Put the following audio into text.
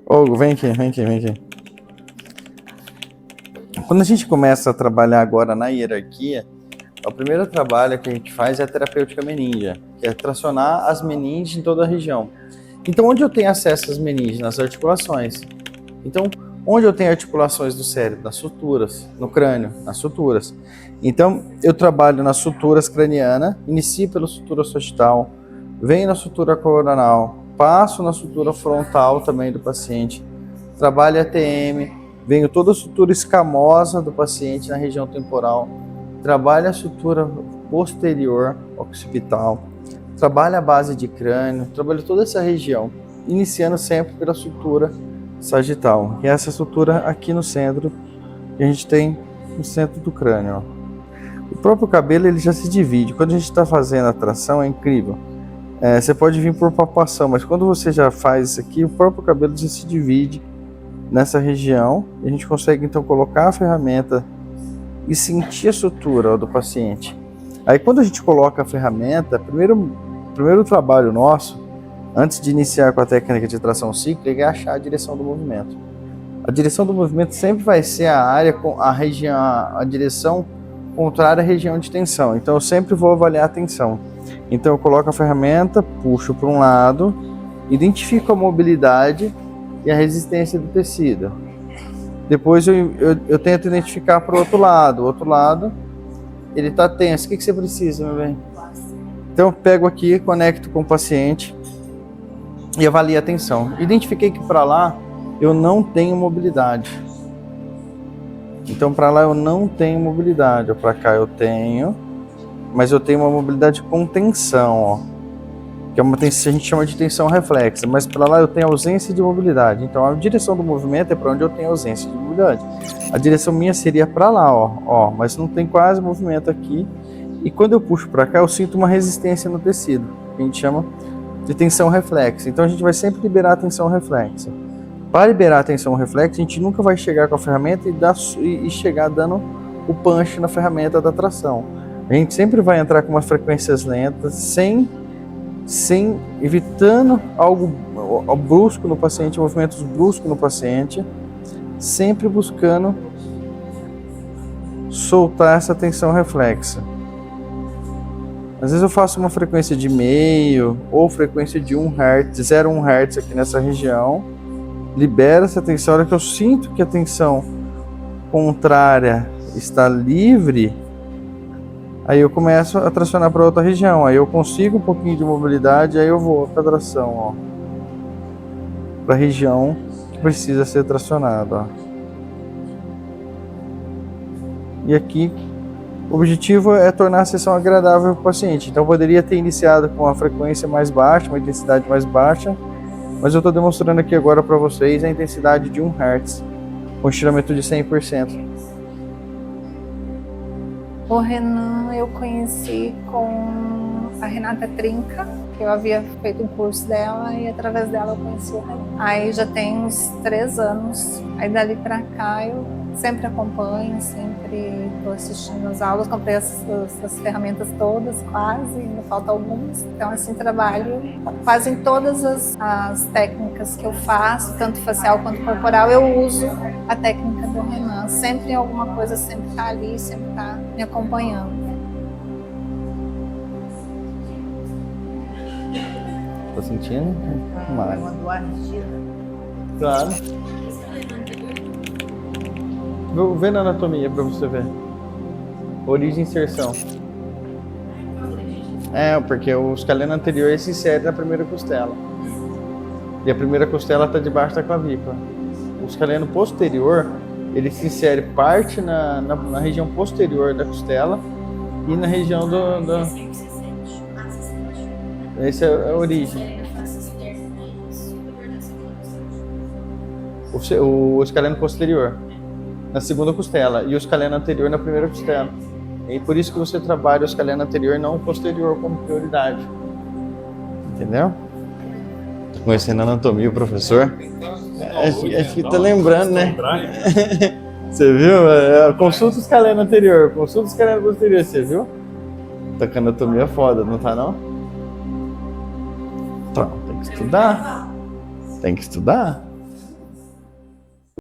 Hugo, vem aqui, vem aqui, vem aqui. Quando a gente começa a trabalhar agora na hierarquia, o primeiro trabalho que a gente faz é a terapêutica meningia, que é tracionar as meninges em toda a região. Então, onde eu tenho acesso às meninges? Nas articulações. Então, onde eu tenho articulações do cérebro? Nas suturas, no crânio, nas suturas. Então, eu trabalho nas suturas cranianas, inicio pela sutura sagital, venho na sutura coronal, passo na sutura frontal também do paciente, trabalho a TM, venho toda a sutura escamosa do paciente na região temporal, trabalho a sutura posterior occipital, trabalho a base de crânio, trabalho toda essa região, iniciando sempre pela sutura sagital, que é essa sutura aqui no centro, que a gente tem no centro do crânio. Ó. O próprio cabelo ele já se divide, quando a gente está fazendo a tração é incrível. Você pode vir por palpação, mas quando você já faz isso aqui, o próprio cabelo já se divide nessa região, e a gente consegue então colocar a ferramenta e sentir a sutura do paciente. Aí quando a gente coloca a ferramenta, primeiro trabalho nosso, antes de iniciar com a técnica de tração cíclica, é achar a direção do movimento. A direção do movimento sempre vai ser a área com a direção contrária à região de tensão. Então eu sempre vou avaliar a tensão. Então eu coloco a ferramenta, puxo para um lado, identifico a mobilidade e a resistência do tecido. Depois eu tento identificar para o outro lado. O outro lado, ele está tenso. O que você precisa, meu bem? Então eu pego aqui, conecto com o paciente e avalio a tensão. Identifiquei que para lá eu não tenho mobilidade. Então para lá eu não tenho mobilidade. Para cá eu tenho, mas eu tenho uma mobilidade com tensão, ó, que é uma tensão, a gente chama de tensão reflexa, mas para lá eu tenho ausência de mobilidade. Então a direção do movimento é para onde eu tenho ausência de mobilidade. A direção minha seria para lá, ó, mas não tem quase movimento aqui. E quando eu puxo para cá, eu sinto uma resistência no tecido, que a gente chama de tensão reflexa. Então a gente vai sempre liberar a tensão reflexa. Para liberar a tensão reflexa, a gente nunca vai chegar com a ferramenta e chegar dando o punch na ferramenta da tração. A gente sempre vai entrar com umas frequências lentas, evitando algo brusco no paciente, movimentos bruscos no paciente, sempre buscando soltar essa tensão reflexa. Às vezes eu faço uma frequência de meio ou frequência de 1 Hz, 0,1 Hz aqui nessa região, libera essa tensão. A hora que eu sinto que a tensão contrária está livre, aí eu começo a tracionar para outra região, aí eu consigo um pouquinho de mobilidade, aí eu vou para a tração, para a região que precisa ser tracionada. Ó. E aqui, o objetivo é tornar a sessão agradável para o paciente. Então eu poderia ter iniciado com uma frequência mais baixa, uma intensidade mais baixa, mas eu estou demonstrando aqui agora para vocês a intensidade de 1 Hz, com estiramento de 100%. O Renan eu conheci com a Renata Trinca, que eu havia feito um curso dela e através dela eu conheci o Renan. Aí já tem uns 3 anos, aí dali pra cá eu sempre acompanho, sempre estou assistindo as aulas, comprei essas ferramentas todas quase, ainda faltam algumas. Então assim, trabalho quase em todas as técnicas que eu faço, tanto facial quanto corporal, eu uso a técnica do Renan. Sempre em alguma coisa, sempre está ali, sempre está me acompanhando. Tá sentindo? Mandou a rígida. Claro. Vê na anatomia para você ver. Origem e inserção. Porque o escaleno anterior se insere na primeira costela. E a primeira costela está debaixo da clavícula. O escaleno posterior, ele se insere parte na região posterior da costela e na região do... Essa é a origem. O escaleno posterior na segunda costela e o escaleno anterior na primeira costela. E por isso que você trabalha o escaleno anterior e não o posterior como prioridade. Entendeu? Tô conhecendo a anatomia, o professor. Acho que tá lembrando, né? Você viu? Consulta o escaleno anterior, consulta o escaleno posterior, você viu? Tá com a anatomia foda, não tá não? Então, tem que estudar. Tem que estudar.